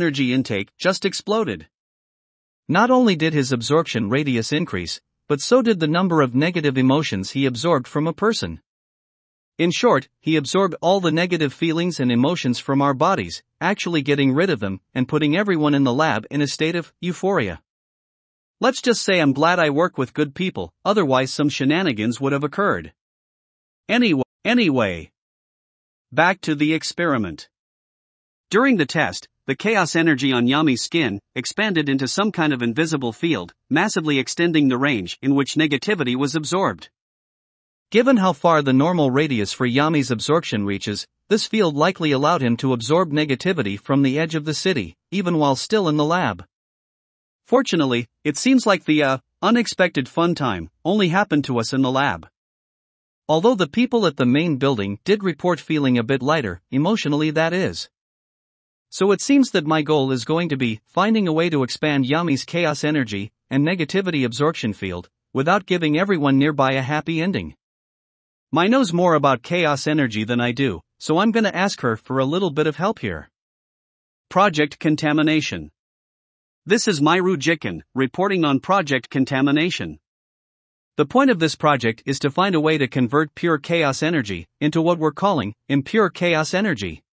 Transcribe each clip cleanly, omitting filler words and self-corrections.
energy intake just exploded. Not only did his absorption radius increase, but so did the number of negative emotions he absorbed from a person. In short, he absorbed all the negative feelings and emotions from our bodies, actually getting rid of them and putting everyone in the lab in a state of euphoria. Let's just say I'm glad I work with good people, otherwise some shenanigans would have occurred. Anyway. Back to the experiment. During the test, the chaos energy on Yami's skin expanded into some kind of invisible field, massively extending the range in which negativity was absorbed. Given how far the normal radius for Yami's absorption reaches, this field likely allowed him to absorb negativity from the edge of the city, even while still in the lab. Fortunately, it seems like the unexpected fun time only happened to us in the lab. Although the people at the main building did report feeling a bit lighter, emotionally that is. So it seems that my goal is going to be finding a way to expand Yami's chaos energy and negativity absorption field, without giving everyone nearby a happy ending. Mai knows more about chaos energy than I do, so I'm gonna ask her for a little bit of help here. Project Contamination. This is Myru Jikin, reporting on Project Contamination. The point of this project is to find a way to convert pure chaos energy into what we're calling impure chaos energy.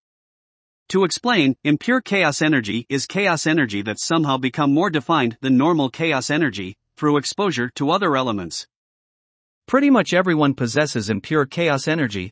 To explain, impure chaos energy is chaos energy that's somehow become more defined than normal chaos energy through exposure to other elements. Pretty much everyone possesses impure chaos energy,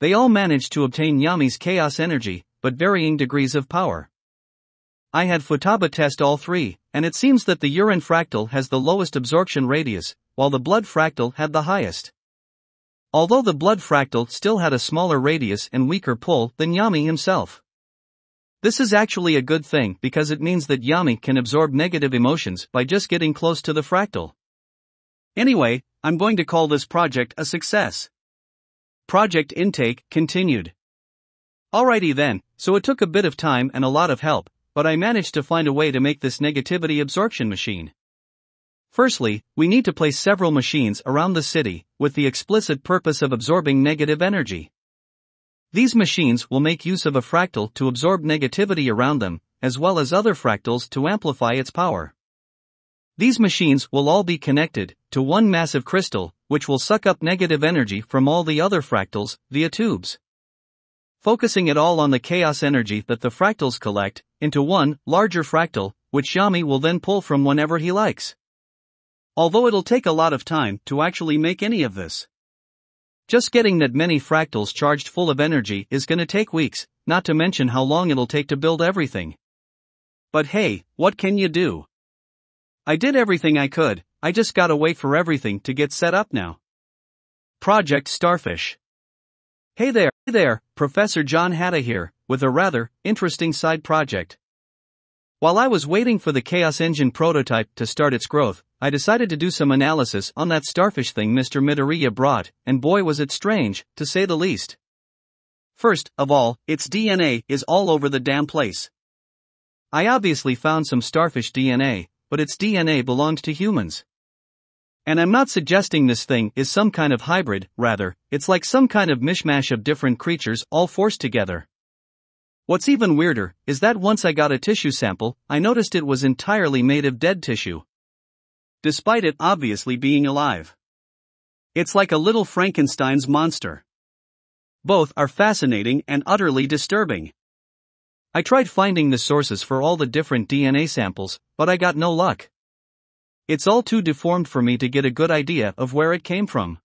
They all managed to obtain Yami's chaos energy, but varying degrees of power. I had Futaba test all three, and it seems that the urine fractal has the lowest absorption radius, while the blood fractal had the highest. Although the blood fractal still had a smaller radius and weaker pull than Yami himself. This is actually a good thing because it means that Yami can absorb negative emotions by just getting close to the fractal. Anyway, I'm going to call this project a success. Project intake continued. Alrighty then, so it took a bit of time and a lot of help, but I managed to find a way to make this negativity absorption machine. Firstly, we need to place several machines around the city, with the explicit purpose of absorbing negative energy. These machines will make use of a fractal to absorb negativity around them, as well as other fractals to amplify its power. These machines will all be connected to one massive crystal, which will suck up negative energy from all the other fractals via tubes. Focusing it all on the chaos energy that the fractals collect, into one larger fractal, which Yami will then pull from whenever he likes. Although it'll take a lot of time to actually make any of this. Just getting that many fractals charged full of energy is gonna take weeks, not to mention how long it'll take to build everything. But hey, what can you do? I did everything I could, I just gotta wait for everything to get set up now. Project Starfish. Hey there, Professor John Hatta here, with a rather interesting side project. While I was waiting for the Chaos Engine prototype to start its growth, I decided to do some analysis on that starfish thing Mr. Midoriya brought, and boy was it strange, to say the least. First of all, its DNA is all over the damn place. I obviously found some starfish DNA, but its DNA belonged to humans. And I'm not suggesting this thing is some kind of hybrid, rather, it's like some kind of mishmash of different creatures all forced together. What's even weirder is that once I got a tissue sample, I noticed it was entirely made of dead tissue. Despite it obviously being alive. It's like a little Frankenstein's monster. Both are fascinating and utterly disturbing. I tried finding the sources for all the different DNA samples, but I got no luck. It's all too deformed for me to get a good idea of where it came from.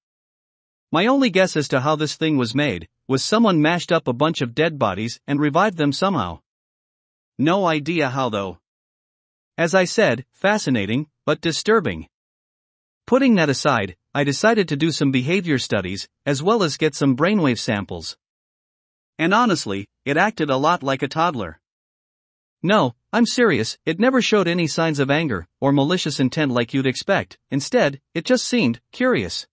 My only guess as to how this thing was made was someone mashed up a bunch of dead bodies and revived them somehow. No idea how though. As I said, fascinating, but disturbing. Putting that aside, I decided to do some behavior studies, as well as get some brainwave samples. And honestly, it acted a lot like a toddler. No, I'm serious, it never showed any signs of anger or malicious intent like you'd expect, instead, it just seemed curious.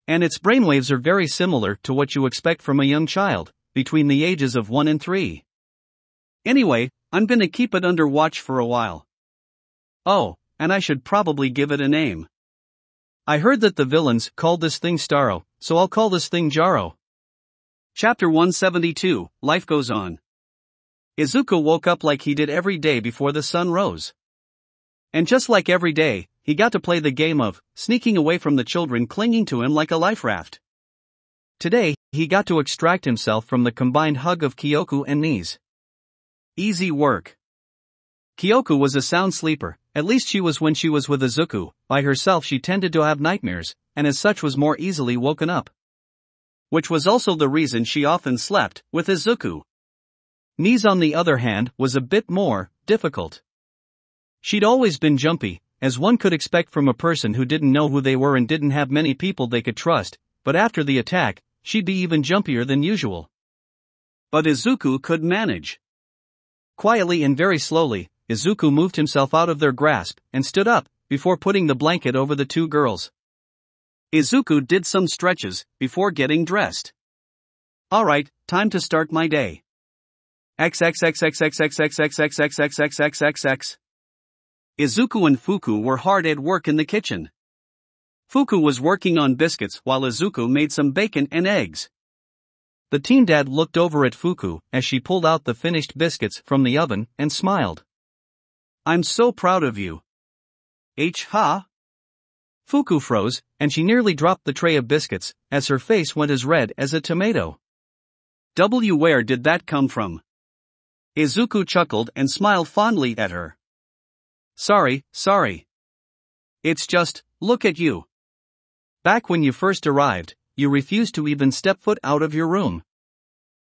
And its brainwaves are very similar to what you expect from a young child, between the ages of 1 and 3. Anyway, I'm gonna keep it under watch for a while. Oh, and I should probably give it a name. I heard that the villains called this thing Starro, so I'll call this thing Jaro. Chapter 172, Life Goes On. Izuku woke up like he did every day before the sun rose. And just like every day, he got to play the game of sneaking away from the children clinging to him like a life raft. Today, he got to extract himself from the combined hug of Kyoku and Nis. Easy work. Kyoku was a sound sleeper, At least she was when she was with Izuku. By herself she tended to have nightmares, and as such was more easily woken up. Which was also the reason she often slept with Izuku. Mise, on the other hand, was a bit more difficult. She'd always been jumpy, as one could expect from a person who didn't know who they were and didn't have many people they could trust, but after the attack, she'd be even jumpier than usual. But Izuku could manage. Quietly and very slowly, Izuku moved himself out of their grasp and stood up, before putting the blanket over the two girls. Izuku did some stretches before getting dressed. Alright, time to start my day. XXXXXXXXXXXXXXXXX. Izuku and Fuku were hard at work in the kitchen. Fuku was working on biscuits while Izuku made some bacon and eggs. The teen dad looked over at Fuku as she pulled out the finished biscuits from the oven and smiled. "I'm so proud of you." Ha? Fuku froze, and she nearly dropped the tray of biscuits, as her face went as red as a tomato. Where did that come from? Izuku chuckled and smiled fondly at her. Sorry. It's just, look at you. Back when you first arrived, you refused to even step foot out of your room.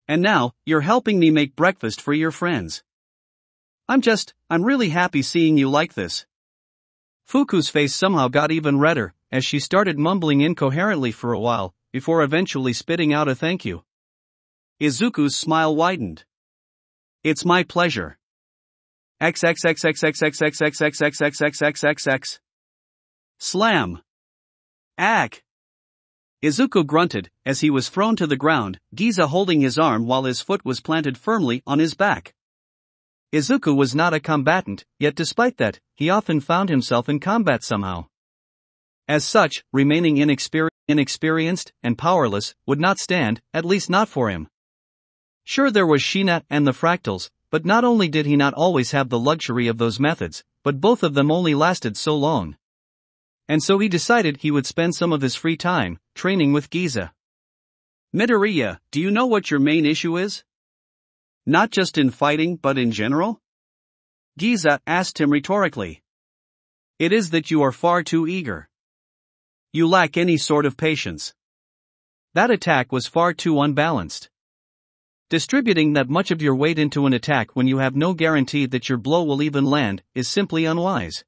And now, you're helping me make breakfast for your friends. I'm really happy seeing you like this." Fuku's face somehow got even redder, as she started mumbling incoherently for a while, before eventually spitting out a thank you. Izuku's smile widened. "It's my pleasure." XXXXXXXXXXXXXXXXXX. Slam. Ack. Izuku grunted, as he was thrown to the ground, Giza holding his arm while his foot was planted firmly on his back. Izuku was not a combatant, yet despite that, he often found himself in combat somehow. As such, remaining inexperienced and powerless would not stand, at least not for him. Sure, there was Shina and the fractals, but not only did he not always have the luxury of those methods, but both of them only lasted so long. And so he decided he would spend some of his free time training with Giza. "Midoriya, do you know what your main issue is? Not just in fighting but in general?" Giza asked him rhetorically. "It is that you are far too eager. You lack any sort of patience. That attack was far too unbalanced. Distributing that much of your weight into an attack when you have no guarantee that your blow will even land is simply unwise.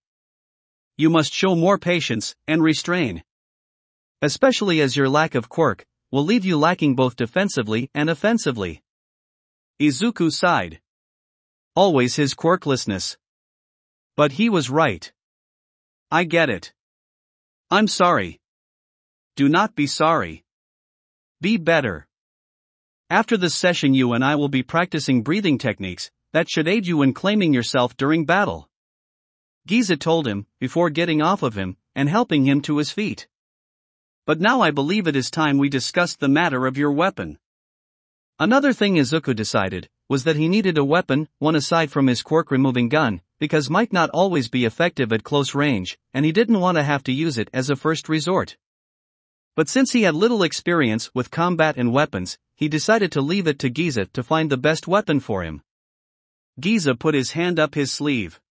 You must show more patience and restrain. Especially as your lack of quirk will leave you lacking both defensively and offensively." Izuku sighed. Always his quirklessness. But he was right. "I get it. I'm sorry." "Do not be sorry. Be better. After this session you and I will be practicing breathing techniques that should aid you in claiming yourself during battle," Giza told him, before getting off of him and helping him to his feet. "But now I believe it is time we discussed the matter of your weapon." Another thing Izuku decided was that he needed a weapon, one aside from his quirk-removing gun, because might not always be effective at close range, and he didn't want to have to use it as a first resort. But since he had little experience with combat and weapons, he decided to leave it to Giza to find the best weapon for him. Giza put his hand up his sleeve.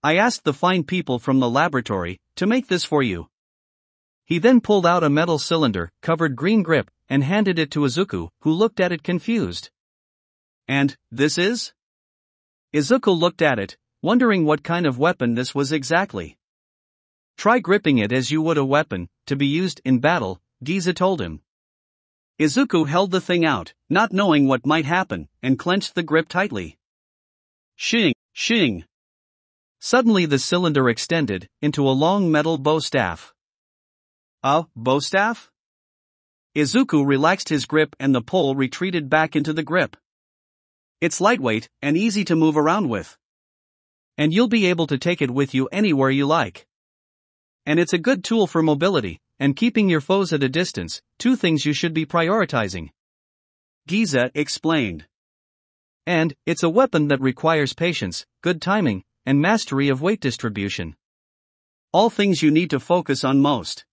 "I asked the fine people from the laboratory to make this for you." He then pulled out a metal cylinder, covered green grip, and handed it to Izuku, who looked at it confused. "And, this is?" Izuku looked at it, wondering what kind of weapon this was exactly. "Try gripping it as you would a weapon, to be used in battle," Giza told him. Izuku held the thing out, not knowing what might happen, and clenched the grip tightly. Shing, shing. Suddenly the cylinder extended into a long metal bow staff. A bow staff? Izuku relaxed his grip and the pole retreated back into the grip. "It's lightweight and easy to move around with. And you'll be able to take it with you anywhere you like. And it's a good tool for mobility and keeping your foes at a distance, two things you should be prioritizing," Giza explained. "And it's a weapon that requires patience, good timing, and mastery of weight distribution. All things you need to focus on most."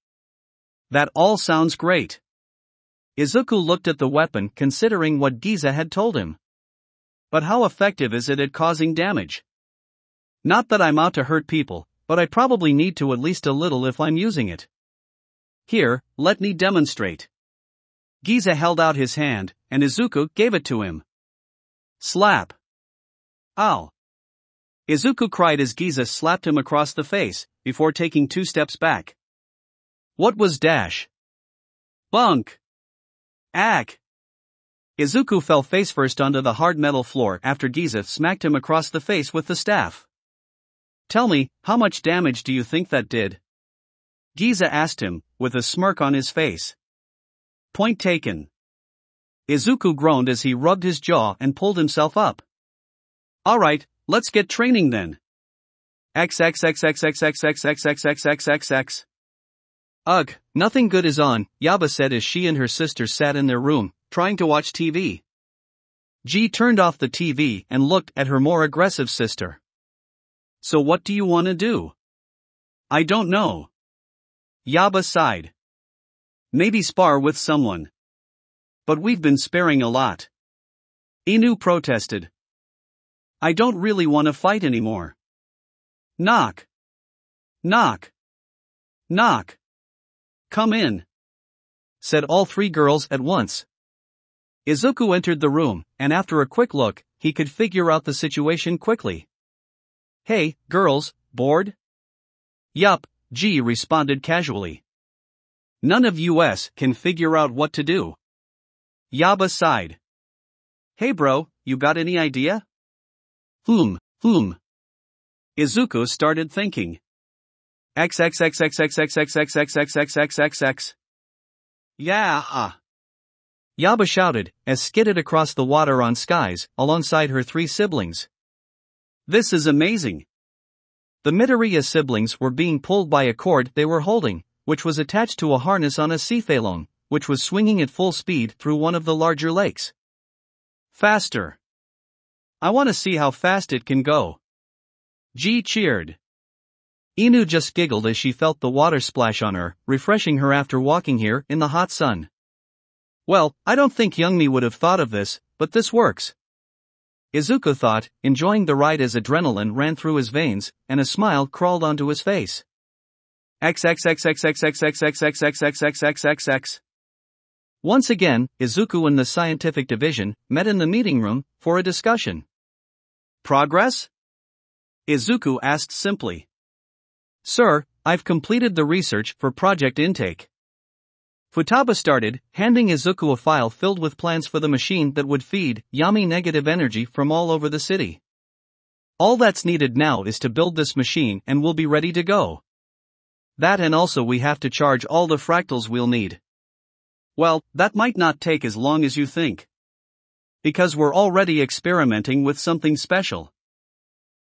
"That all sounds great." Izuku looked at the weapon, considering what Giza had told him. "But how effective is it at causing damage?" Not that I'm out to hurt people, but I probably need to at least a little if I'm using it. Here, let me demonstrate. Giza held out his hand, and Izuku gave it to him. Slap. Ow. Izuku cried as Giza slapped him across the face, before taking 2 steps back. What was dash? Bunk. Ack. Izuku fell face-first onto the hard metal floor after Giza smacked him across the face with the staff. Tell me, how much damage do you think that did? Giza asked him, with a smirk on his face. Point taken. Izuku groaned as he rubbed his jaw and pulled himself up. Alright, let's get training then. XXXXXXXXXXXXXXX. Ugh, nothing good is on, Yaba said as she and her sister sat in their room, trying to watch TV. G turned off the TV and looked at her more aggressive sister. So what do you want to do? I don't know. Yaba sighed. Maybe spar with someone. But we've been sparring a lot. Inu protested. I don't really want to fight anymore. Knock. Knock. Knock. Come in, said all 3 girls at once. Izuku entered the room, and after a quick look, he could figure out the situation quickly. Hey, girls, bored? Yup, G responded casually. None of us can figure out what to do. Yaba sighed. Hey bro, you got any idea? Izuku started thinking. XXXXXXXXXXXXXXX. Yeah. Yaba shouted, as skidded across the water on skies, alongside her 3 siblings. This is amazing. The Midoriya siblings were being pulled by a cord they were holding, which was attached to a harness on a cephalon, which was swinging at full speed through one of the larger lakes. Faster. I want to see how fast it can go. G cheered. Inu just giggled as she felt the water splash on her, refreshing her after walking here in the hot sun. Well, I don't think Youngmi would have thought of this, but this works. Izuku thought, enjoying the ride as adrenaline ran through his veins, and a smile crawled onto his face. XXXXXXXXXXXXXXXXXX. Once again, Izuku and the scientific division met in the meeting room for a discussion. Progress? Izuku asked simply. Sir, I've completed the research for Project Intake. Futaba started, handing Izuku a file filled with plans for the machine that would feed Yami negative energy from all over the city. All that's needed now is to build this machine and we'll be ready to go. That and also we have to charge all the fractals we'll need. Well, that might not take as long as you think. Because we're already experimenting with something special.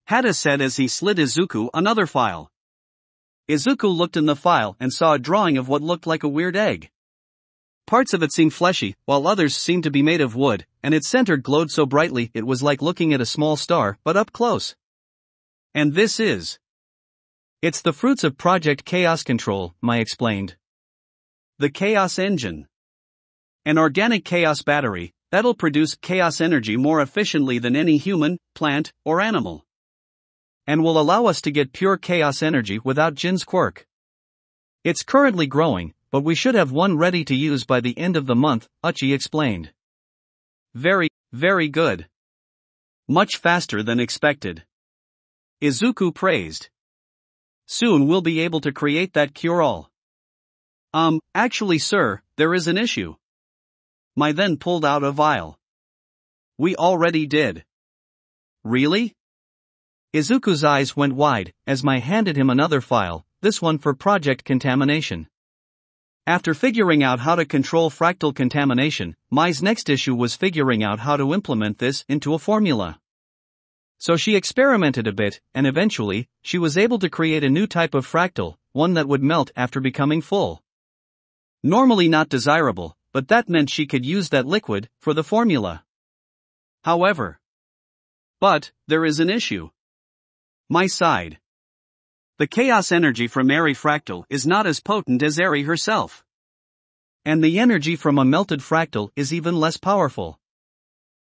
Hada said as he slid Izuku another file. Izuku looked in the file and saw a drawing of what looked like a weird egg. Parts of it seemed fleshy, while others seemed to be made of wood, and its center glowed so brightly it was like looking at a small star, but up close. And this is... It's the fruits of Project Chaos Control, Mai explained. The Chaos Engine. An organic chaos battery, that'll produce chaos energy more efficiently than any human, plant, or animal. And will allow us to get pure chaos energy without Jin's quirk. It's currently growing, but we should have one ready to use by the end of the month, Uchi explained. Very, very good. Much faster than expected. Izuku praised. Soon we'll be able to create that cure-all. Actually sir, there is an issue. Mai then pulled out a vial. We already did. Really? Izuku's eyes went wide, as Mai handed him another file, this one for Project Contamination. After figuring out how to control fractal contamination, Mai's next issue was figuring out how to implement this into a formula. So she experimented a bit, and eventually, she was able to create a new type of fractal, one that would melt after becoming full. Normally not desirable, but that meant she could use that liquid for the formula. However. But, there is an issue. Mai sighed. The chaos energy from Eri fractal is not as potent as Eri herself. And the energy from a melted fractal is even less powerful.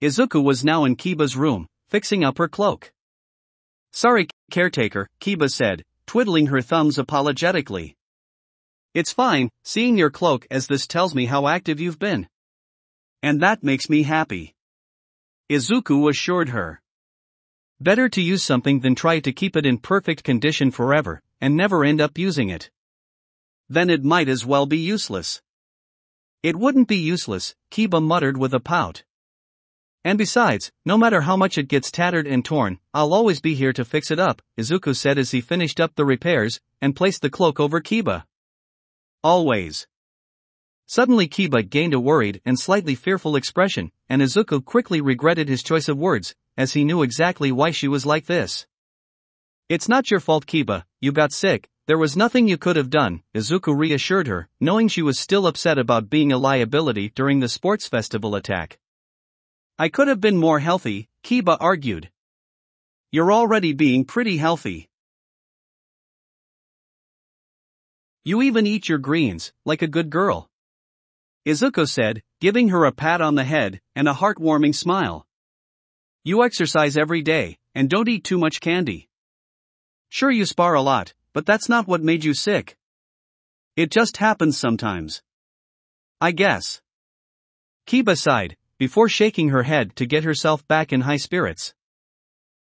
Izuku was now in Kiba's room, fixing up her cloak. "Sorry, caretaker," Kiba said, twiddling her thumbs apologetically. "It's fine, seeing your cloak as this tells me how active you've been. And that makes me happy," Izuku assured her. "Better to use something than try to keep it in perfect condition forever, and never end up using it. Then it might as well be useless." "It wouldn't be useless," Kiba muttered with a pout. "And besides, no matter how much it gets tattered and torn, I'll always be here to fix it up," Izuku said as he finished up the repairs, and placed the cloak over Kiba. "Always." Suddenly Kiba gained a worried and slightly fearful expression, and Izuku quickly regretted his choice of words, as he knew exactly why she was like this. "It's not your fault, Kiba, you got sick, there was nothing you could have done," Izuku reassured her, knowing she was still upset about being a liability during the sports festival attack. "I could have been more healthy," Kiba argued. "You're already being pretty healthy. You even eat your greens, like a good girl," Izuku said, giving her a pat on the head and a heartwarming smile. "You exercise every day, and don't eat too much candy. Sure, you spar a lot, but that's not what made you sick. It just happens sometimes, I guess." Kiba sighed, before shaking her head to get herself back in high spirits.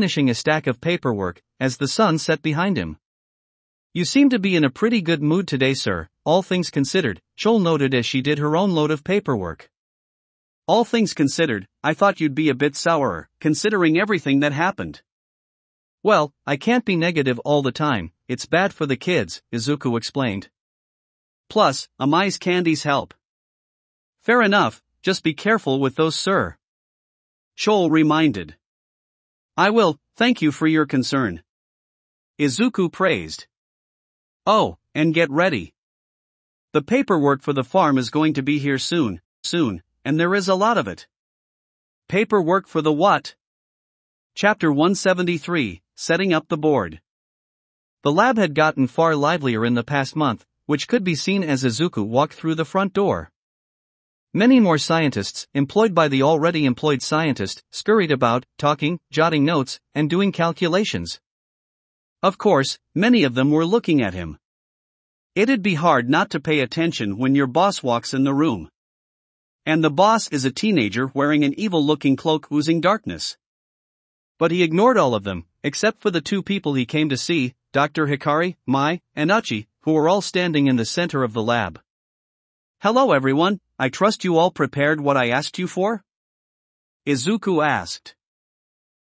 finishing a stack of paperwork, as the sun set behind him. You seem to be in a pretty good mood today, sir, all things considered, Chol noted as she did her own load of paperwork. All things considered, I thought you'd be a bit sourer, considering everything that happened. Well, I can't be negative all the time, it's bad for the kids, Izuku explained. Plus, Amai's candies help. Fair enough, just be careful with those, sir. Chol reminded. I will, thank you for your concern. Izuku praised. Oh, and get ready. The paperwork for the farm is going to be here soon, and there is a lot of it. Paperwork for the what? Chapter 173, Setting Up the Board. The lab had gotten far livelier in the past month, which could be seen as Izuku walked through the front door. Many more scientists, employed by the already employed scientist, scurried about, talking, jotting notes, and doing calculations. Of course, many of them were looking at him. It'd be hard not to pay attention when your boss walks in the room. And the boss is a teenager wearing an evil-looking cloak oozing darkness. But he ignored all of them, except for the two people he came to see, Dr. Hikari, Mai, and Achi, who were all standing in the center of the lab. Hello everyone, I trust you all prepared what I asked you for? Izuku asked.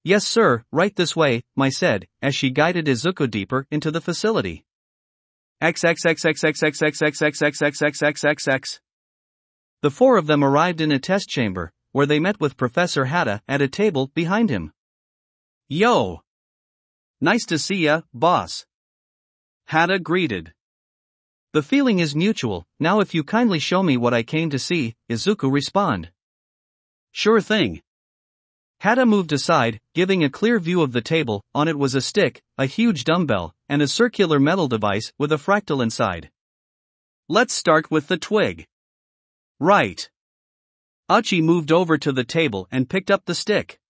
Yes sir, right this way, Mai said, as she guided Izuku deeper into the facility. XXXXXXXXXXXXXXXXXX. The four of them arrived in a test chamber, where they met with Professor Hata at a table behind him. Yo! Nice to see ya, boss. Hata greeted. The feeling is mutual, now if you kindly show me what I came to see, Izuku responded. Sure thing. Hata moved aside, giving a clear view of the table. On it was a stick, a huge dumbbell, and a circular metal device with a fractal inside. Let's start with the twig. Right. Achi moved over to the table and picked up the stick.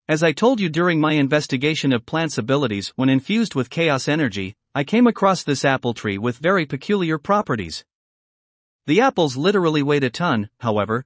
As I told you during my investigation of plants' abilities when infused with chaos energy, I came across this apple tree with very peculiar properties. The apples literally weighed a ton, however,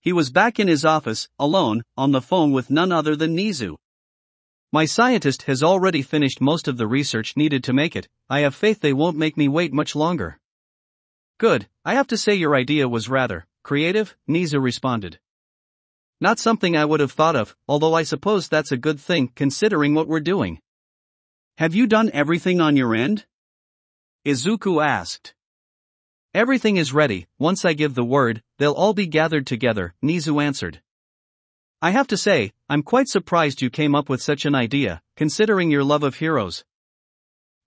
He was back in his office, alone, on the phone with none other than Nizu. My scientist has already finished most of the research needed to make it. I have faith they won't make me wait much longer. Good, I have to say your idea was rather creative, Nizu responded. Not something I would have thought of, although I suppose that's a good thing considering what we're doing. Have you done everything on your end? Izuku asked. Everything is ready. Once I give the word, they'll all be gathered together, Nizu answered. I have to say, I'm quite surprised you came up with such an idea, considering your love of heroes.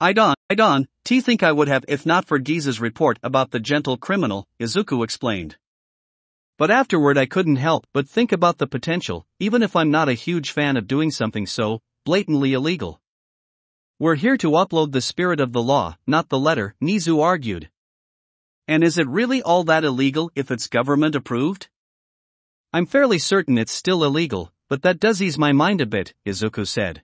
I don't think I would have if not for Giza's report about the gentle criminal, Izuku explained. But afterward I couldn't help but think about the potential, even if I'm not a huge fan of doing something so blatantly illegal. We're here to uphold the spirit of the law, not the letter, Nizu argued. And is it really all that illegal if it's government approved? I'm fairly certain it's still illegal, but that does ease my mind a bit, Izuku said.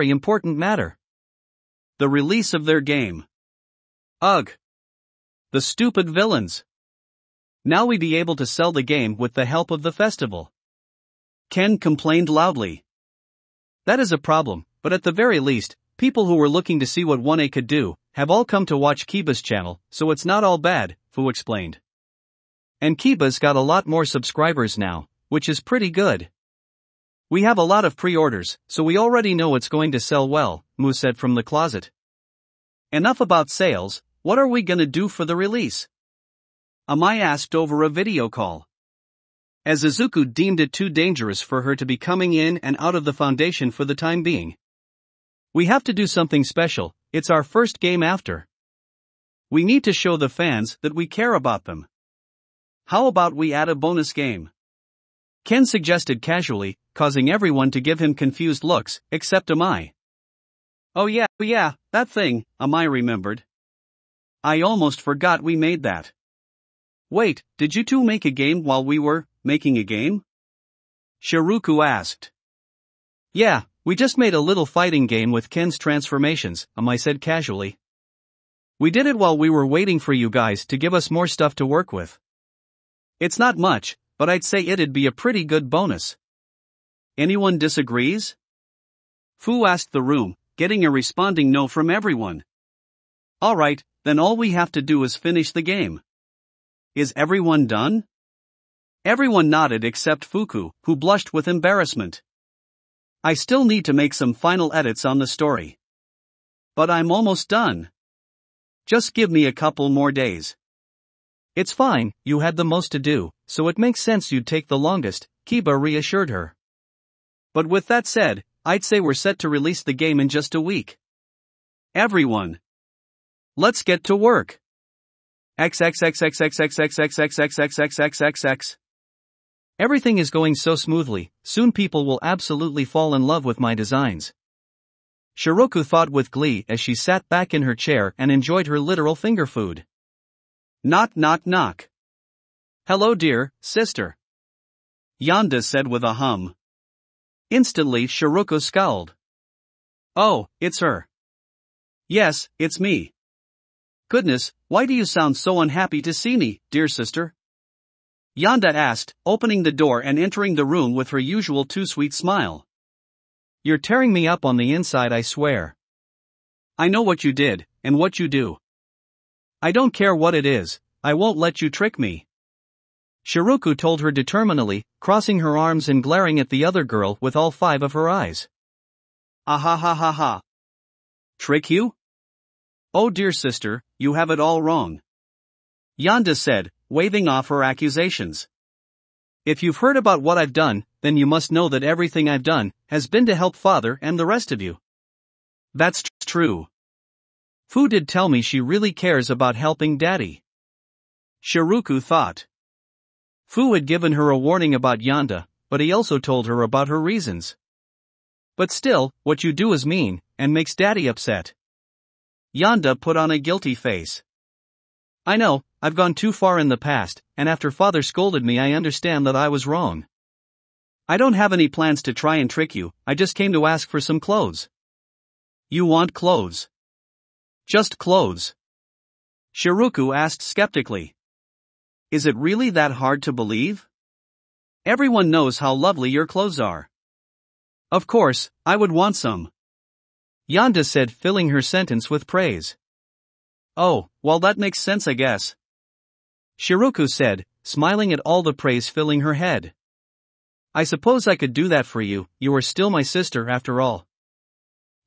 very important matter. The release of their game. Ugh. The stupid villains. Now we'd be able to sell the game with the help of the festival. Ken complained loudly. That is a problem, but at the very least, people who were looking to see what 1A could do, have all come to watch Kiba's channel, so it's not all bad, Fu explained. And Kiba's got a lot more subscribers now, which is pretty good. We have a lot of pre-orders, so we already know it's going to sell well, Mu said from the closet. Enough about sales, what are we gonna do for the release? Amai asked over a video call. As Izuku deemed it too dangerous for her to be coming in and out of the foundation for the time being. We have to do something special, it's our first game after. We need to show the fans that we care about them. How about we add a bonus game? Ken suggested casually, causing everyone to give him confused looks, except Amai. Oh yeah, that thing, Amai remembered. I almost forgot we made that. Wait, did you two make a game while we were making a game? Shiruku asked. Yeah, we just made a little fighting game with Ken's transformations, Amai said casually. We did it while we were waiting for you guys to give us more stuff to work with. It's not much, but I'd say it'd be a pretty good bonus. Anyone disagrees? Fu asked the room, getting a responding no from everyone. Alright, then all we have to do is finish the game. Is everyone done? Everyone nodded except Fuku, who blushed with embarrassment. I still need to make some final edits on the story. But I'm almost done. Just give me a couple more days. It's fine, you had the most to do, so it makes sense you'd take the longest, Kiba reassured her. But with that said, I'd say we're set to release the game in just a week. Everyone. Let's get to work. XXXXXXXXXXXXXXXXX. Everything is going so smoothly, soon people will absolutely fall in love with my designs. Shiroku thought with glee as she sat back in her chair and enjoyed her literal finger food. Knock knock knock. Hello dear, sister. Yanda said with a hum. Instantly Shiroku scowled. Oh, it's her. Yes, it's me. Goodness, why do you sound so unhappy to see me, dear sister? Yanda asked, opening the door and entering the room with her usual too-sweet smile. You're tearing me up on the inside, I swear. I know what you did, and what you do. I don't care what it is, I won't let you trick me. Shiroku told her determinedly, crossing her arms and glaring at the other girl with all 5 of her eyes. Ah ha ha ha ha. Trick you? Oh dear sister, you have it all wrong. Yanda said, waving off her accusations. If you've heard about what I've done, then you must know that everything I've done has been to help father and the rest of you. That's true. Fu did tell me she really cares about helping daddy. Shiroku thought. Fu had given her a warning about Yanda, but he also told her about her reasons. But still, what you do is mean, and makes daddy upset. Yanda put on a guilty face. I know, I've gone too far in the past, and after father scolded me I understand that I was wrong. I don't have any plans to try and trick you, I just came to ask for some clothes. You want clothes? Just clothes? Shiroku asked skeptically. Is it really that hard to believe? Everyone knows how lovely your clothes are. Of course, I would want some. Yanda said, filling her sentence with praise. Oh, well that makes sense I guess. Shiroku said, smiling at all the praise filling her head. I suppose I could do that for you, you are still my sister after all.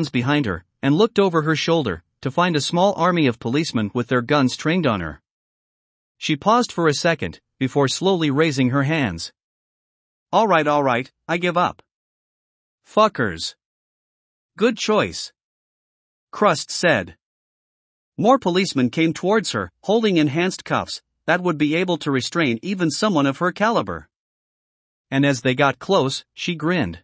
guns behind her, and looked over her shoulder, to find a small army of policemen with their guns trained on her. She paused for a second, before slowly raising her hands. Alright, I give up. Fuckers. Good choice. Crust said. More policemen came towards her, holding enhanced cuffs that would be able to restrain even someone of her caliber. And as they got close, she grinned.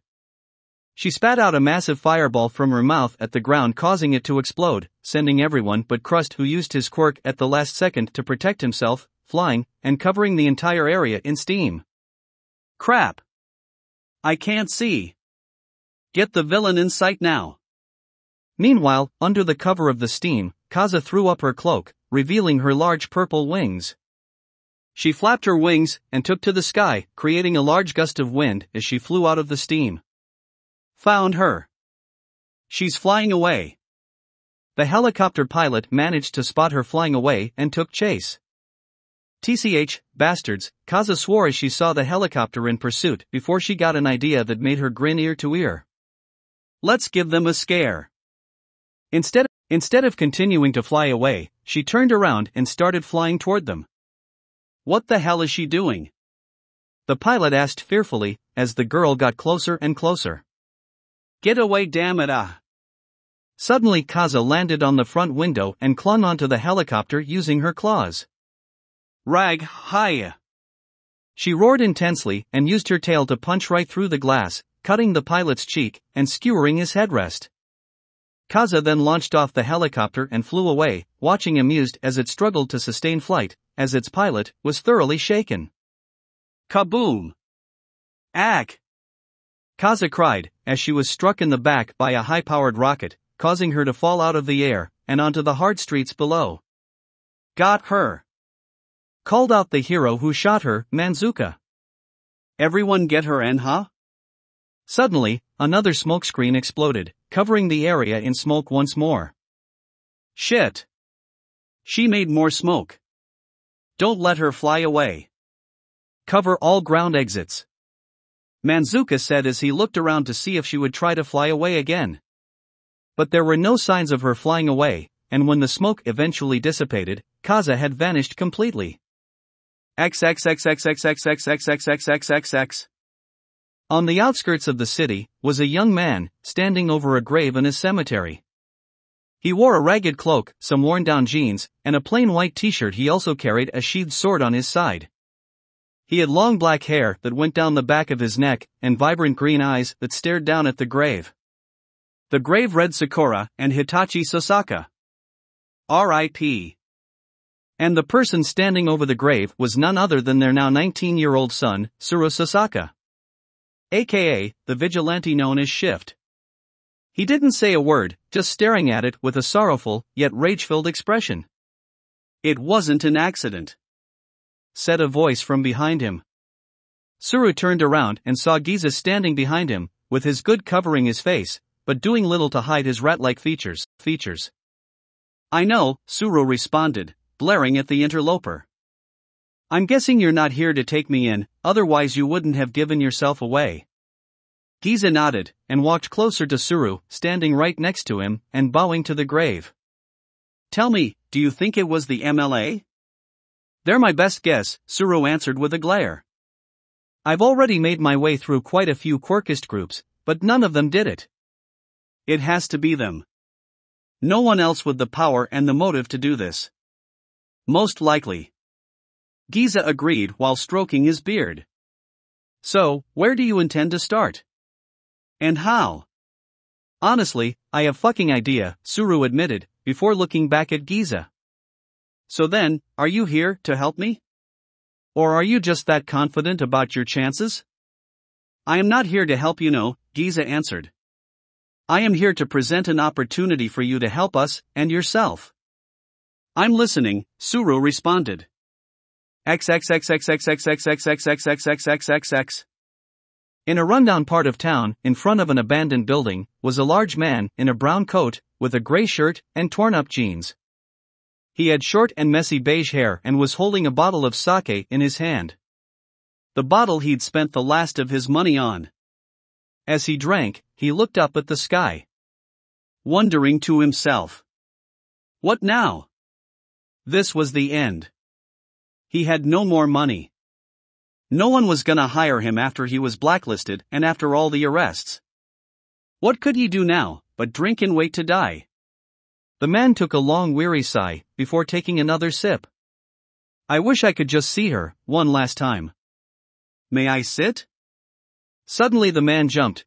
She spat out a massive fireball from her mouth at the ground, causing it to explode, sending everyone but Crust, who used his quirk at the last second to protect himself, flying, and covering the entire area in steam. Crap! I can't see. Get the villain in sight now. Meanwhile, under the cover of the steam, Kaza threw up her cloak, revealing her large purple wings. She flapped her wings and took to the sky, creating a large gust of wind as she flew out of the steam. Found her. She's flying away. The helicopter pilot managed to spot her flying away and took chase. TCH, bastards, Kaza swore as she saw the helicopter in pursuit before she got an idea that made her grin ear to ear. Let's give them a scare. Instead of continuing to fly away, she turned around and started flying toward them. What the hell is she doing? The pilot asked fearfully, as the girl got closer and closer. Get away, damn it! Suddenly Kaza landed on the front window and clung onto the helicopter using her claws. Rag, hiya! She roared intensely and used her tail to punch right through the glass, cutting the pilot's cheek and skewering his headrest. Kaza then launched off the helicopter and flew away, watching amused as it struggled to sustain flight, as its pilot was thoroughly shaken. Kaboom! Ack! Kaza cried, as she was struck in the back by a high-powered rocket, causing her to fall out of the air and onto the hard streets below. Got her! Called out the hero who shot her, Manzuka. Everyone get her in, huh? Suddenly, another smokescreen exploded, covering the area in smoke once more. Shit! She made more smoke. Don't let her fly away. Cover all ground exits. Manzuka said as he looked around to see if she would try to fly away again. But there were no signs of her flying away, and when the smoke eventually dissipated, Kaza had vanished completely. XXXXXXXXXXXXXXX. On the outskirts of the city was a young man, standing over a grave in a cemetery. He wore a ragged cloak, some worn-down jeans, and a plain white t-shirt. He also carried a sheathed sword on his side. He had long black hair that went down the back of his neck, and vibrant green eyes that stared down at the grave. The grave read Sakura and Hitachi Sasaka. R.I.P. And the person standing over the grave was none other than their now 19-year-old son, Tsuru Sasaka, aka the vigilante known as Shift. He didn't say a word, just staring at it with a sorrowful, yet rage-filled expression. It wasn't an accident, said a voice from behind him. Tsuru turned around and saw Giza standing behind him, with his hood covering his face, but doing little to hide his rat-like features. I know, Tsuru responded, glaring at the interloper. I'm guessing you're not here to take me in, otherwise you wouldn't have given yourself away. Giza nodded, and walked closer to Tsuru, standing right next to him, and bowing to the grave. Tell me, do you think it was the MLA? They're my best guess, Tsuru answered with a glare. I've already made my way through quite a few quirkist groups, but none of them did it. It has to be them. No one else with the power and the motive to do this. Most likely. Giza agreed while stroking his beard. So, where do you intend to start? And how? Honestly, I have fucking idea, Tsuru admitted, before looking back at Giza. So then, are you here to help me? Or are you just that confident about your chances? I am not here to help you, no, Giza answered. I am here to present an opportunity for you to help us, and yourself. I'm listening, Tsuru responded. XXXXXXXXXXXXXXXXX. In a rundown part of town, in front of an abandoned building, was a large man in a brown coat, with a gray shirt and torn-up jeans. He had short and messy beige hair and was holding a bottle of sake in his hand. The bottle he'd spent the last of his money on. As he drank, he looked up at the sky, wondering to himself, what now? This was the end. He had no more money. No one was gonna hire him after he was blacklisted and after all the arrests. What could he do now, but drink and wait to die? The man took a long weary sigh, before taking another sip. I wish I could just see her, one last time. May I sit? Suddenly the man jumped,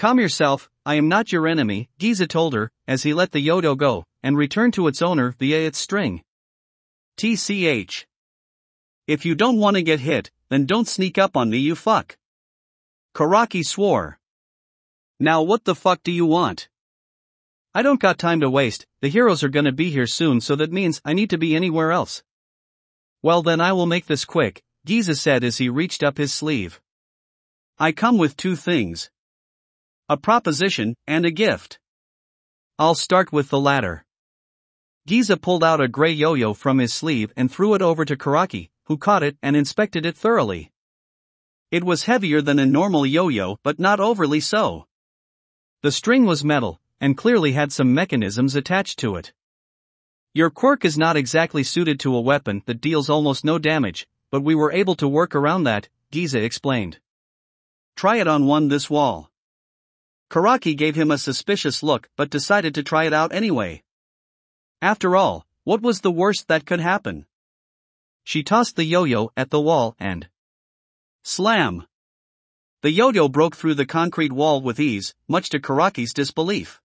Calm yourself, I am not your enemy, Giza told her, as he let the yo-yo go, and returned to its owner via its string. TCH. If you don't want to get hit, then don't sneak up on me, you fuck. Karaki swore. Now what the fuck do you want? I don't got time to waste, the heroes are gonna be here soon, so that means I need to be anywhere else. Well then I will make this quick, Giza said as he reached up his sleeve. I come with two things. A proposition, and a gift. I'll start with the latter. Giza pulled out a gray yo-yo from his sleeve and threw it over to Karaki, who caught it and inspected it thoroughly. It was heavier than a normal yo-yo, but not overly so. The string was metal, and clearly had some mechanisms attached to it. Your quirk is not exactly suited to a weapon that deals almost no damage, but we were able to work around that, Giza explained. Try it on this wall. Karaki gave him a suspicious look but decided to try it out anyway. After all, what was the worst that could happen? She tossed the yo-yo at the wall and... Slam! The yo-yo broke through the concrete wall with ease, much to Karaki's disbelief.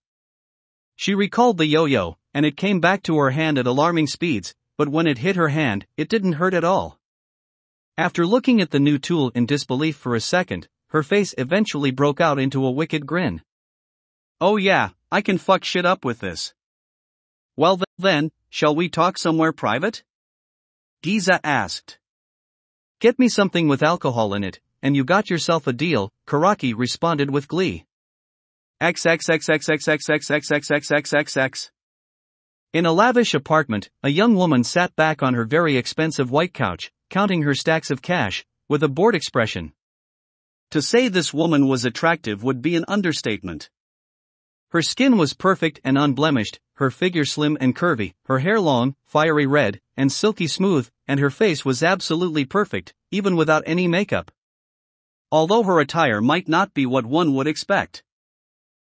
She recalled the yo-yo, and it came back to her hand at alarming speeds, but when it hit her hand, it didn't hurt at all. After looking at the new tool in disbelief for a second, her face eventually broke out into a wicked grin. Oh yeah, I can fuck shit up with this. Well then, shall we talk somewhere private? Giza asked. Get me something with alcohol in it, and you got yourself a deal, Karaki responded with glee. XXXXXXXXXXXXXX. In a lavish apartment, a young woman sat back on her very expensive white couch, counting her stacks of cash, with a bored expression. To say this woman was attractive would be an understatement. Her skin was perfect and unblemished, her figure slim and curvy, her hair long, fiery red, and silky smooth, and her face was absolutely perfect, even without any makeup. Although her attire might not be what one would expect.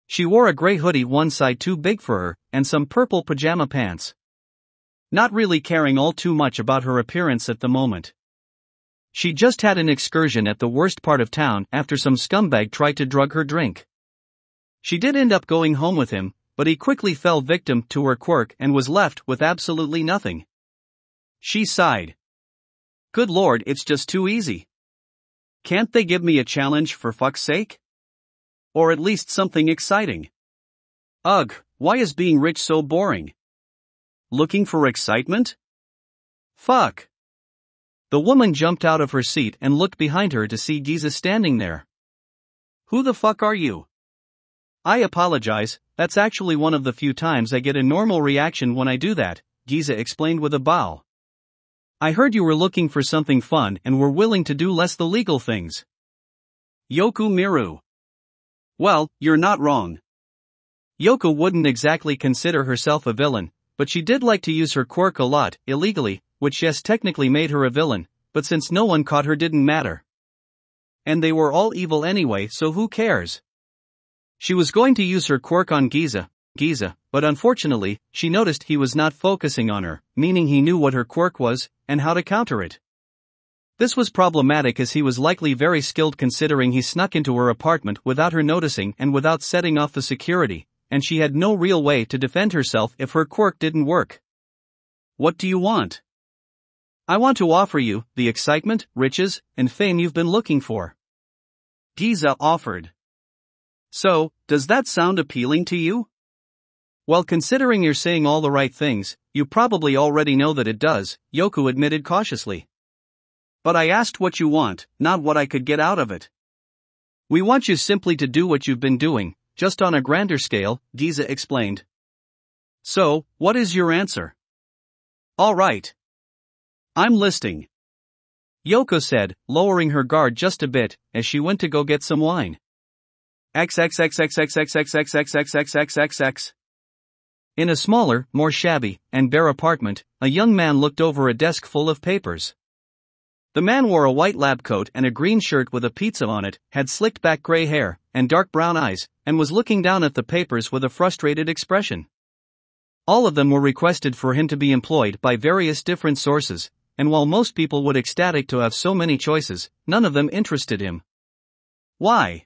She wore a gray hoodie one side too big for her, and some purple pajama pants. Not really caring all too much about her appearance at the moment. She just had an excursion at the worst part of town after some scumbag tried to drug her drink. She did end up going home with him, but he quickly fell victim to her quirk and was left with absolutely nothing. She sighed. Good lord, it's just too easy. Can't they give me a challenge for fuck's sake? Or at least something exciting? Ugh, why is being rich so boring? Looking for excitement? Fuck. The woman jumped out of her seat and looked behind her to see Giza standing there. Who the fuck are you? I apologize, that's actually one of the few times I get a normal reaction when I do that, Giza explained with a bow. I heard you were looking for something fun and were willing to do less the legal things. Yoku Miru. Well, you're not wrong. Yoko wouldn't exactly consider herself a villain, but she did like to use her quirk a lot, illegally, which yes technically made her a villain, but since no one caught her didn't matter. And they were all evil anyway, so who cares? She was going to use her quirk on Giza, but unfortunately, she noticed he was not focusing on her, meaning he knew what her quirk was, and how to counter it. This was problematic as he was likely very skilled considering he snuck into her apartment without her noticing and without setting off the security, and she had no real way to defend herself if her quirk didn't work. What do you want? I want to offer you the excitement, riches, and fame you've been looking for. Giza offered. So, does that sound appealing to you? Well, considering you're saying all the right things, you probably already know that it does, Yoku admitted cautiously. But I asked what you want, not what I could get out of it. We want you simply to do what you've been doing, just on a grander scale, Giza explained. So, what is your answer? All right. I'm listening. Yoko said, lowering her guard just a bit, as she went to go get some wine. XXXXXXXXXXXXXXXX. In a smaller, more shabby, and bare apartment, a young man looked over a desk full of papers. The man wore a white lab coat and a green shirt with a pizza on it, had slicked back gray hair, and dark brown eyes, and was looking down at the papers with a frustrated expression. All of them were requested for him to be employed by various different sources, and while most people would ecstatic to have so many choices, none of them interested him. Why?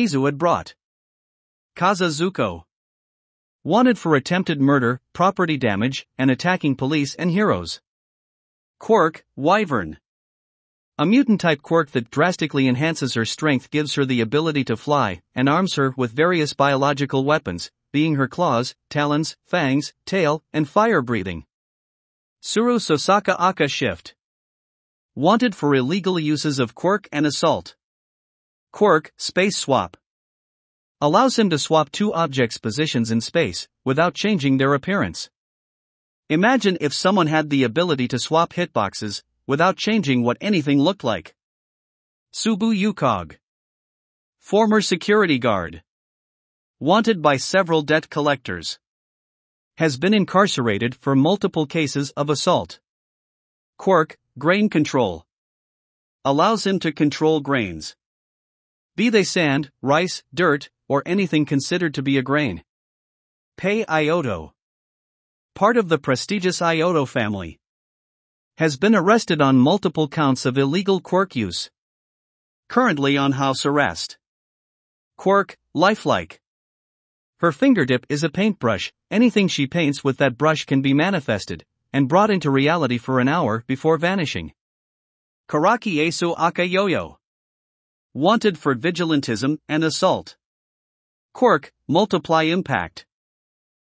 Nizu had brought. Kaza Zuko. Wanted for attempted murder, property damage, and attacking police and heroes. Quirk, Wyvern. A mutant-type quirk that drastically enhances her strength, gives her the ability to fly, and arms her with various biological weapons, being her claws, talons, fangs, tail, and fire-breathing. Suru Sosaka Aka Shift. Wanted for illegal uses of quirk and assault. Quirk, Space Swap. Allows him to swap two objects' positions in space, without changing their appearance. Imagine if someone had the ability to swap hitboxes, without changing what anything looked like. Subu Yukog. Former security guard. Wanted by several debt collectors. Has been incarcerated for multiple cases of assault. Quirk, Grain Control. Allows him to control grains. Be they sand, rice, dirt, or anything considered to be a grain. Pei Ioto. Part of the prestigious Ioto family. Has been arrested on multiple counts of illegal quirk use. Currently on house arrest. Quirk, Lifelike. Her fingertip is a paintbrush, anything she paints with that brush can be manifested, and brought into reality for an hour before vanishing. Karaki Esu Aka Yo-Yo. Wanted for vigilantism and assault. Quirk, Multiply Impact.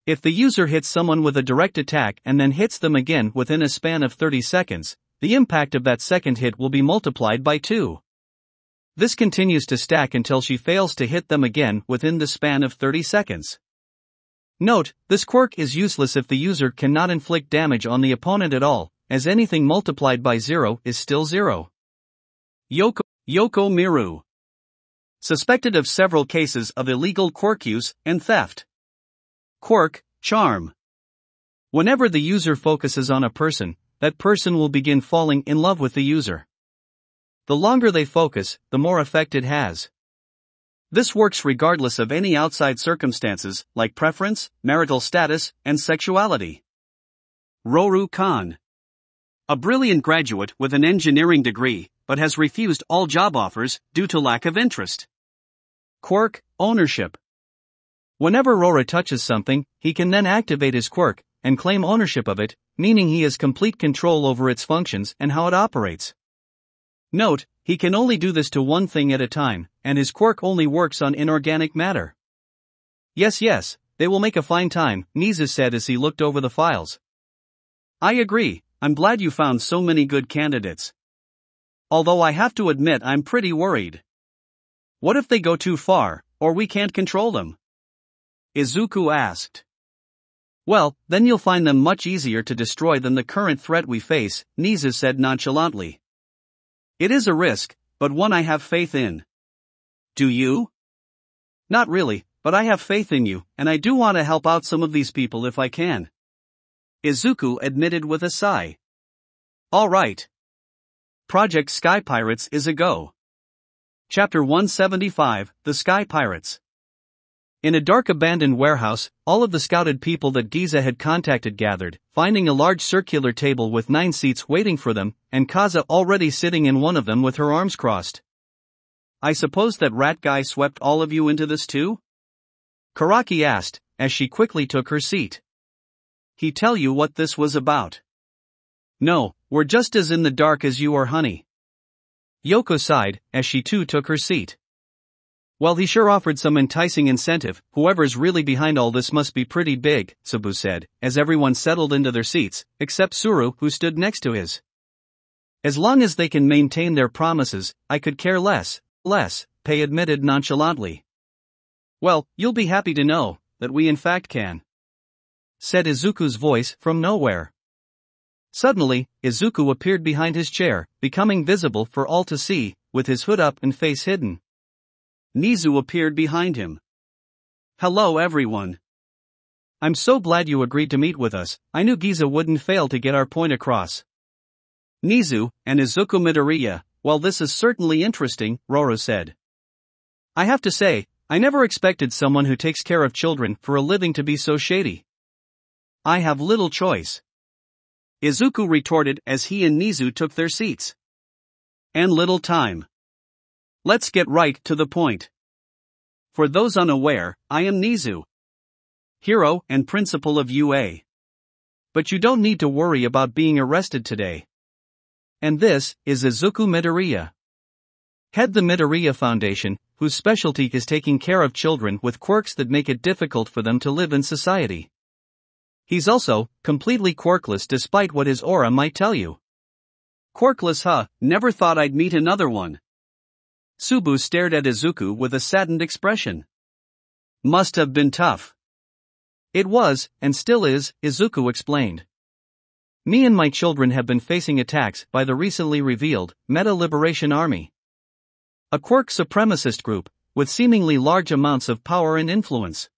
If the user hits someone with a direct attack and then hits them again within a span of 30 seconds, the impact of that second hit will be multiplied by 2. This continues to stack until she fails to hit them again within the span of 30 seconds. Note, this quirk is useless if the user cannot inflict damage on the opponent at all, as anything multiplied by 0 is still 0. Yoko Miru. Suspected of several cases of illegal quirk use and theft. Quirk, Charm. Whenever the user focuses on a person, that person will begin falling in love with the user. The longer they focus, the more effect it has. This works regardless of any outside circumstances, like preference, marital status, and sexuality. Roru Khan. A brilliant graduate with an engineering degree, but has refused all job offers due to lack of interest. Quirk, Ownership. Whenever Rora touches something, he can then activate his quirk and claim ownership of it, meaning he has complete control over its functions and how it operates. Note, he can only do this to one thing at a time, and his quirk only works on inorganic matter. Yes, they will make a fine time, Nizu said as he looked over the files. I agree, I'm glad you found so many good candidates. Although I have to admit I'm pretty worried. What if they go too far, or we can't control them? Izuku asked. Well, then you'll find them much easier to destroy than the current threat we face, Nizu said nonchalantly. It is a risk, but one I have faith in. Do you? Not really, but I have faith in you, and I do want to help out some of these people if I can. Izuku admitted with a sigh. All right. Project Sky Pirates is a go. Chapter 175, The Sky Pirates. In a dark abandoned warehouse, all of the scouted people that Giza had contacted gathered, finding a large circular table with 9 seats waiting for them, and Kaza already sitting in one of them with her arms crossed. I suppose that rat guy swept all of you into this too? Karaki asked, as she quickly took her seat. he tell you what this was about? No, we're just as in the dark as you are, honey. Yoko sighed, as she too took her seat. Well, he sure offered some enticing incentive. Whoever's really behind all this must be pretty big, Subu said, as everyone settled into their seats, except Suru, who stood next to his. As long as they can maintain their promises, I could care less, Pei admitted nonchalantly. Well, you'll be happy to know that we in fact can, said Izuku's voice from nowhere. Suddenly, Izuku appeared behind his chair, becoming visible for all to see, with his hood up and face hidden. Nizu appeared behind him. Hello everyone. I'm so glad you agreed to meet with us. I knew Giza wouldn't fail to get our point across. Nizu and Izuku Midoriya, well, this is certainly interesting, Roro said. I have to say, I never expected someone who takes care of children for a living to be so shady. I have little choice, Izuku retorted as he and Nizu took their seats. And little time. Let's get right to the point. For those unaware, I am Nizu, hero and principal of UA. But you don't need to worry about being arrested today. And this is Izuku Midoriya, head the Midoriya Foundation, whose specialty is taking care of children with quirks that make it difficult for them to live in society. He's also completely quirkless despite what his aura might tell you. Quirkless, huh? Never thought I'd meet another one. Subu stared at Izuku with a saddened expression. Must have been tough. It was, and still is, Izuku explained. Me and my children have been facing attacks by the recently revealed Meta Liberation Army, a quirk supremacist group with seemingly large amounts of power and influence.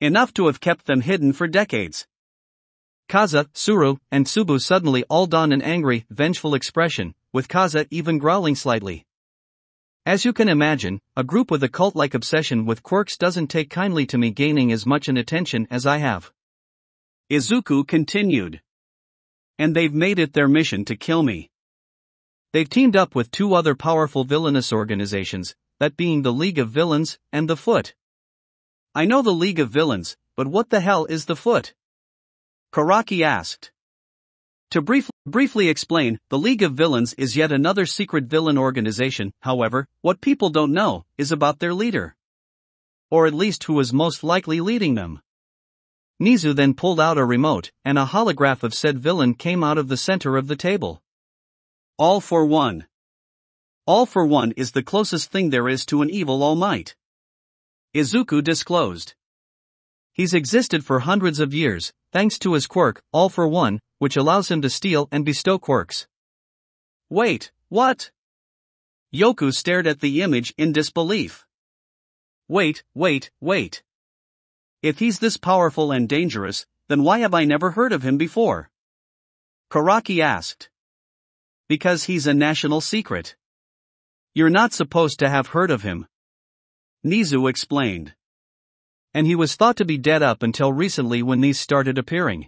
Enough to have kept them hidden for decades. Kaza, Suru, and Subu suddenly all donned an angry, vengeful expression, with Kaza even growling slightly. As you can imagine, a group with a cult-like obsession with quirks doesn't take kindly to me gaining as much attention as I have. Izuku continued. And they've made it their mission to kill me. They've teamed up with two other powerful villainous organizations, that being the League of Villains and the Foot. I know the League of Villains, but what the hell is the Foot? Karaki asked. To briefly explain, the League of Villains is yet another secret villain organization. However, what people don't know is about their leader. Or at least who is most likely leading them. Nizu then pulled out a remote, and a holograph of said villain came out of the center of the table. All for One. All for One is the closest thing there is to an evil All Might, Izuku disclosed. He's existed for hundreds of years, thanks to his quirk, All for One, which allows him to steal and bestow quirks. Wait, what? Yoku stared at the image in disbelief. Wait. If he's this powerful and dangerous, then why have I never heard of him before? Karaki asked. Because he's a national secret. You're not supposed to have heard of him, Nizu explained. And he was thought to be dead up until recently when these started appearing.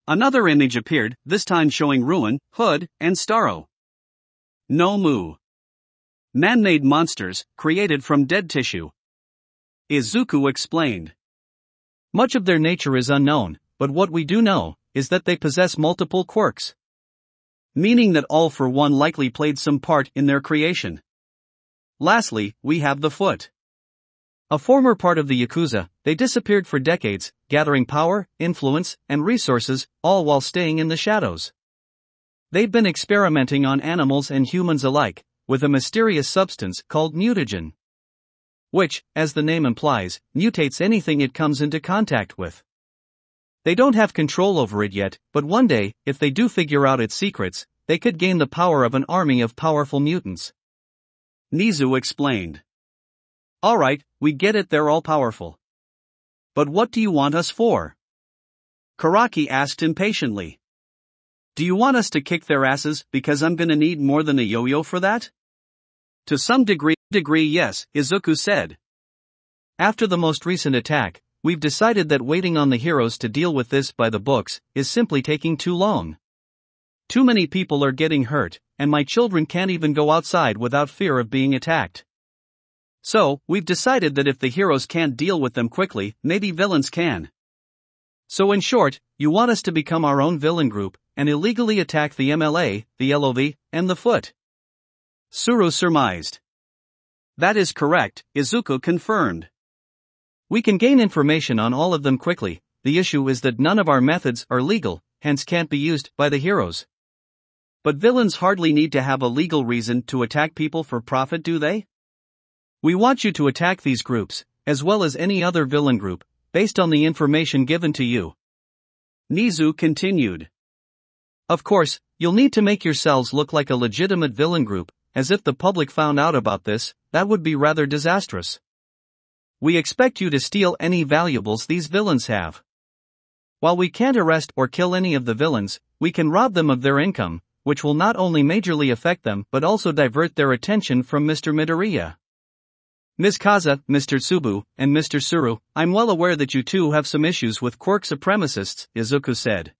Another image appeared, this time showing Ruin, Hood, and Starro. No Mu. Man-made monsters, created from dead tissue, Izuku explained. Much of their nature is unknown, but what we do know is that they possess multiple quirks. Meaning that All for One likely played some part in their creation. Lastly, we have the Foot. A former part of the Yakuza, they disappeared for decades, gathering power, influence, and resources, all while staying in the shadows. They've been experimenting on animals and humans alike, with a mysterious substance called mutagen, which, as the name implies, mutates anything it comes into contact with. They don't have control over it yet, but one day, if they do figure out its secrets, they could gain the power of an army of powerful mutants, Nizu explained. Alright, we get it, they're all powerful. But what do you want us for? Karaki asked impatiently. Do you want us to kick their asses because I'm gonna need more than a yo-yo for that? To some degree, yes, Izuku said. After the most recent attack, we've decided that waiting on the heroes to deal with this by the books is simply taking too long. Too many people are getting hurt, and my children can't even go outside without fear of being attacked. So, we've decided that if the heroes can't deal with them quickly, maybe villains can. So in short, you want us to become our own villain group, and illegally attack the MLA, the LOV, and the Foot? Tsuru surmised. That is correct, Izuku confirmed. We can gain information on all of them quickly. The issue is that none of our methods are legal, hence can't be used by the heroes. But villains hardly need to have a legal reason to attack people for profit, do they? We want you to attack these groups, as well as any other villain group, based on the information given to you. Nizu continued. Of course, you'll need to make yourselves look like a legitimate villain group, as if the public found out about this, that would be rather disastrous. We expect you to steal any valuables these villains have. While we can't arrest or kill any of the villains, we can rob them of their income, which will not only majorly affect them but also divert their attention from Mr. Midoriya. Ms. Kaza, Mr. Tsubu, and Mr. Tsuru, I'm well aware that you two have some issues with quirk supremacists, Izuku said.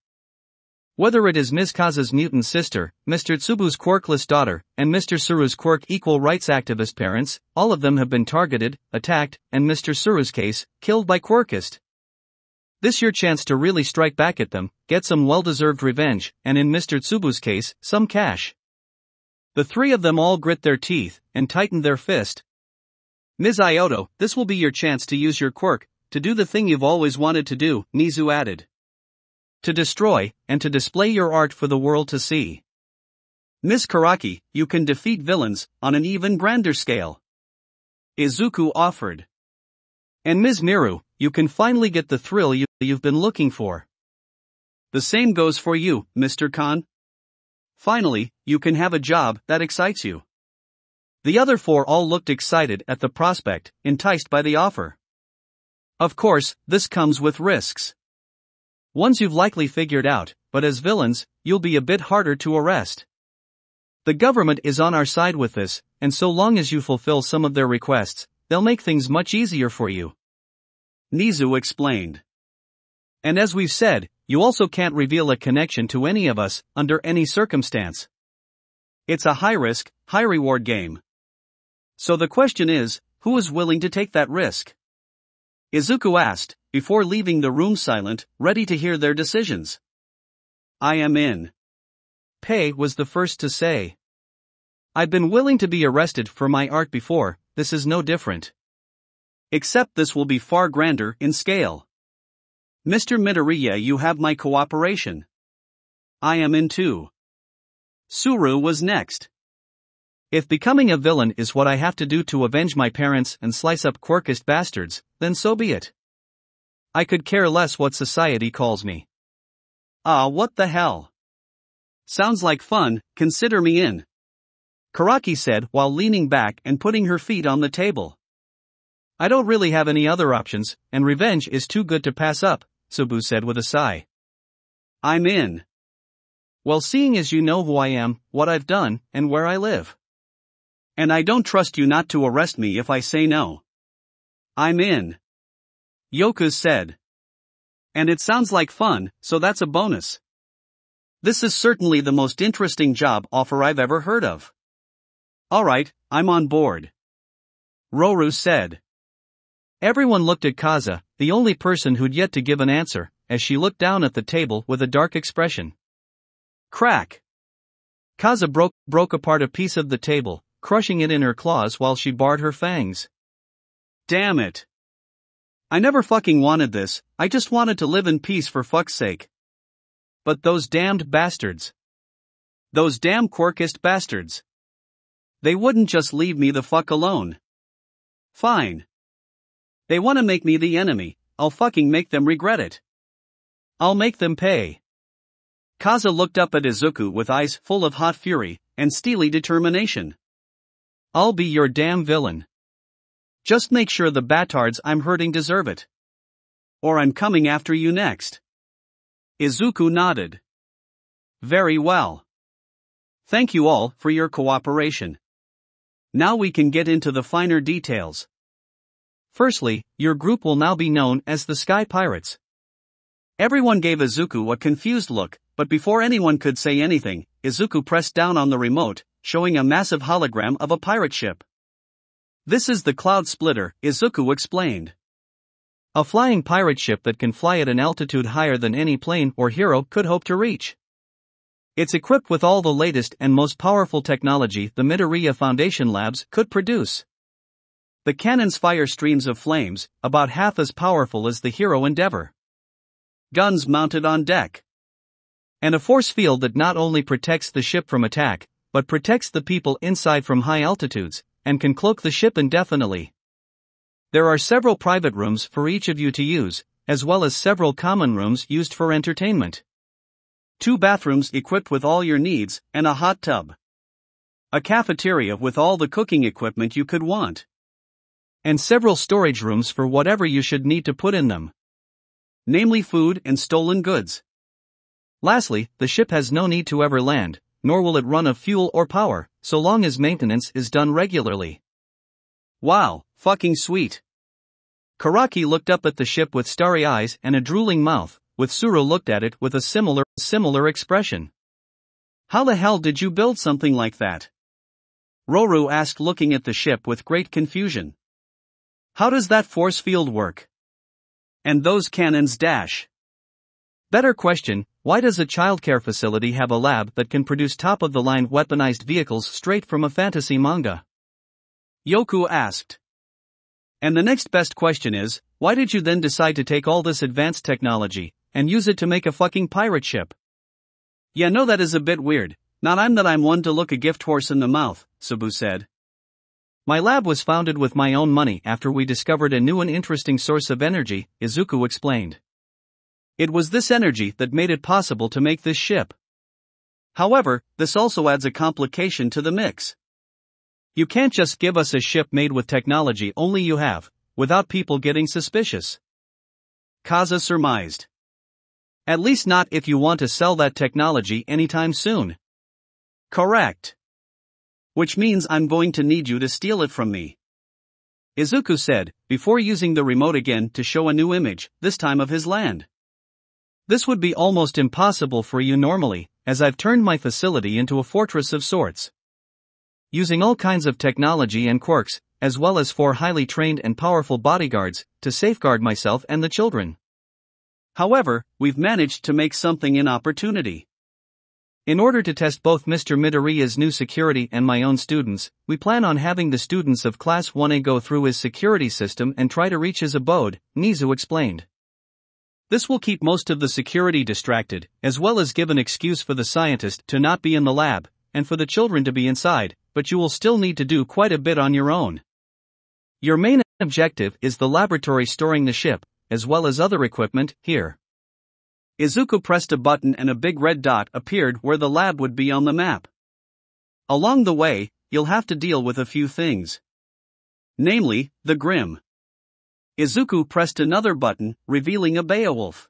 Whether it is Ms. Kaza's mutant sister, Mr. Tsubu's quirkless daughter, and Mr. Tsuru's quirk equal rights activist parents, all of them have been targeted, attacked, and Mr. Tsuru's case, killed by quirkist. This your chance to really strike back at them, get some well-deserved revenge, and in Mr. Tsubu's case, some cash. The three of them all grit their teeth, and tightened their fist. Ms. Ioto, this will be your chance to use your quirk, to do the thing you've always wanted to do, Nizu added. To destroy, and to display your art for the world to see. Ms. Karaki, you can defeat villains, on an even grander scale. Izuku offered. And Ms. Miru, you can finally get the thrill you've been looking for. The same goes for you, Mr. Khan. Finally, you can have a job that excites you. The other four all looked excited at the prospect, enticed by the offer. Of course, this comes with risks. Ones you've likely figured out, but as villains, you'll be a bit harder to arrest. The government is on our side with this, and so long as you fulfill some of their requests, they'll make things much easier for you. Nizu explained. And as we've said, you also can't reveal a connection to any of us, under any circumstance. It's a high-risk, high-reward game. So the question is, who is willing to take that risk? Izuku asked, before leaving the room silent, ready to hear their decisions. I am in. Pei was the first to say. I've been willing to be arrested for my art before, this is no different. Except this will be far grander in scale. Mr. Midoriya, you have my cooperation. I am in too. Tsuru was next. If becoming a villain is what I have to do to avenge my parents and slice up quirkist bastards, then so be it. I could care less what society calls me. Ah, what the hell? Sounds like fun, consider me in. Karaki said while leaning back and putting her feet on the table. I don't really have any other options, and revenge is too good to pass up, Tsubu said with a sigh. I'm in. Well, seeing as you know who I am, what I've done, and where I live. And I don't trust you not to arrest me if I say no. I'm in. Yoku said. And it sounds like fun, so that's a bonus. This is certainly the most interesting job offer I've ever heard of. Alright, I'm on board. Roru said. Everyone looked at Kaza, the only person who'd yet to give an answer, as she looked down at the table with a dark expression. Crack! Kaza broke apart a piece of the table, crushing it in her claws while she bared her fangs. Damn it! I never fucking wanted this, I just wanted to live in peace for fuck's sake. But those damned bastards. Those damn quirkist bastards. They wouldn't just leave me the fuck alone. Fine. They want to make me the enemy, I'll fucking make them regret it. I'll make them pay. Kaza looked up at Izuku with eyes full of hot fury and steely determination. I'll be your damn villain. Just make sure the batards I'm hurting deserve it. Or I'm coming after you next. Izuku nodded. Very well. Thank you all for your cooperation. Now we can get into the finer details. Firstly, your group will now be known as the Sky Pirates. Everyone gave Izuku a confused look, but before anyone could say anything, Izuku pressed down on the remote, showing a massive hologram of a pirate ship. This is the Cloud Splitter, Izuku explained. A flying pirate ship that can fly at an altitude higher than any plane or hero could hope to reach. It's equipped with all the latest and most powerful technology the Midoriya Foundation labs could produce. The cannons fire streams of flames, about half as powerful as the hero Endeavor. Guns mounted on deck. And a force field that not only protects the ship from attack, but protects the people inside from high altitudes, and can cloak the ship indefinitely. There are several private rooms for each of you to use, as well as several common rooms used for entertainment. 2 bathrooms equipped with all your needs, and a hot tub. A cafeteria with all the cooking equipment you could want. And several storage rooms for whatever you should need to put in them. Namely food and stolen goods. Lastly, the ship has no need to ever land, nor will it run of fuel or power, so long as maintenance is done regularly. Wow, fucking sweet. Karaki looked up at the ship with starry eyes and a drooling mouth, with Suro looked at it with a similar expression. How the hell did you build something like that? Roru asked, looking at the ship with great confusion. How does that force field work? And those cannons dash. Better question, why does a childcare facility have a lab that can produce top-of-the-line weaponized vehicles straight from a fantasy manga? Yoku asked. And the next best question is, why did you then decide to take all this advanced technology and use it to make a fucking pirate ship? Yeah, no, that is a bit weird. Not I'm one to look a gift horse in the mouth, Sabu said. My lab was founded with my own money after we discovered a new and interesting source of energy, Izuku explained. It was this energy that made it possible to make this ship. However, this also adds a complication to the mix. You can't just give us a ship made with technology only you have, without people getting suspicious. Kaza surmised. At least not if you want to sell that technology anytime soon. Correct. Which means I'm going to need you to steal it from me. Izuku said, before using the remote again to show a new image, this time of his land. This would be almost impossible for you normally, as I've turned my facility into a fortress of sorts. Using all kinds of technology and quirks, as well as 4 highly trained and powerful bodyguards, to safeguard myself and the children. However, we've managed to make something in opportunity. In order to test both Mr. Midoriya's new security and my own students, we plan on having the students of Class 1A go through his security system and try to reach his abode, Nizu explained. This will keep most of the security distracted, as well as give an excuse for the scientist to not be in the lab, and for the children to be inside, but you will still need to do quite a bit on your own. Your main objective is the laboratory storing the ship, as well as other equipment, here. Izuku pressed a button and a big red dot appeared where the lab would be on the map. Along the way, you'll have to deal with a few things. Namely, the Grim. Izuku pressed another button, revealing a Beowulf.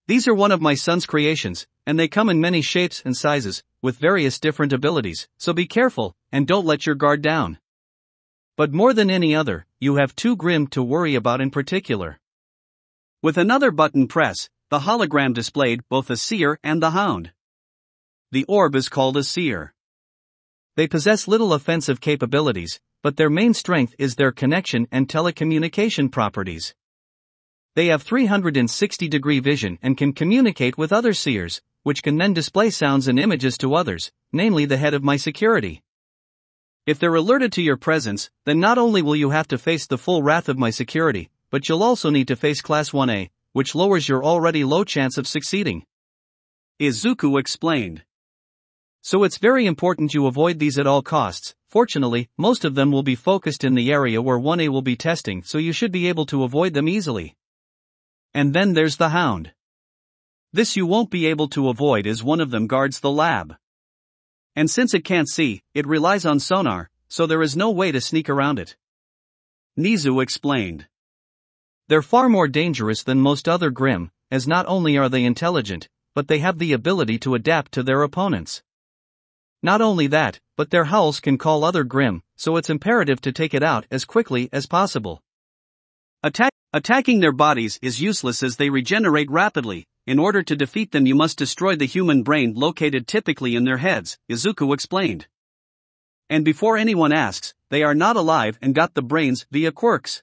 These are one of my son's creations, and they come in many shapes and sizes, with various different abilities, so be careful, and don't let your guard down. But more than any other, you have 2 Grim to worry about in particular. With another button press, the hologram displayed both a seer and the hound. The orb is called a seer. They possess little offensive capabilities, but their main strength is their connection and telecommunication properties. They have 360-degree vision and can communicate with other seers, which can then display sounds and images to others, namely the head of my security. If they're alerted to your presence, then not only will you have to face the full wrath of my security, but you'll also need to face Class 1A, which lowers your already low chance of succeeding. Izuku explained. So it's very important you avoid these at all costs. Fortunately, most of them will be focused in the area where 1A will be testing, so you should be able to avoid them easily. And then there's the hound. This you won't be able to avoid as one of them guards the lab. And since it can't see, it relies on sonar, so there is no way to sneak around it. Nizu explained. They're far more dangerous than most other Grim, as not only are they intelligent, but they have the ability to adapt to their opponents. Not only that, but their howls can call other Grim, so it's imperative to take it out as quickly as possible. Attacking their bodies is useless as they regenerate rapidly. In order to defeat them you must destroy the human brain located typically in their heads, Izuku explained. And before anyone asks, they are not alive and got the brains via quirks.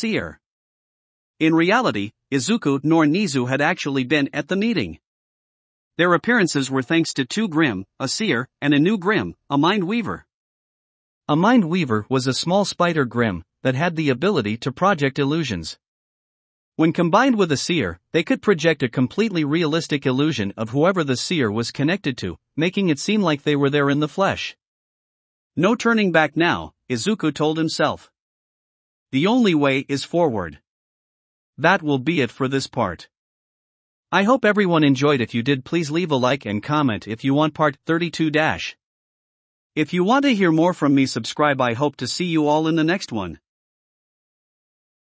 seer. In reality, Izuku nor Nizu had actually been at the meeting. Their appearances were thanks to two Grimm, a seer, and a new Grimm, a mind weaver. A mind weaver was a small spider Grimm that had the ability to project illusions. When combined with a seer, they could project a completely realistic illusion of whoever the seer was connected to, making it seem like they were there in the flesh. No turning back now, Izuku told himself. The only way is forward. That will be it for this part. I hope everyone enjoyed. If you did, please leave a like and comment if you want part 32. If you want to hear more from me, subscribe. I hope to see you all in the next one.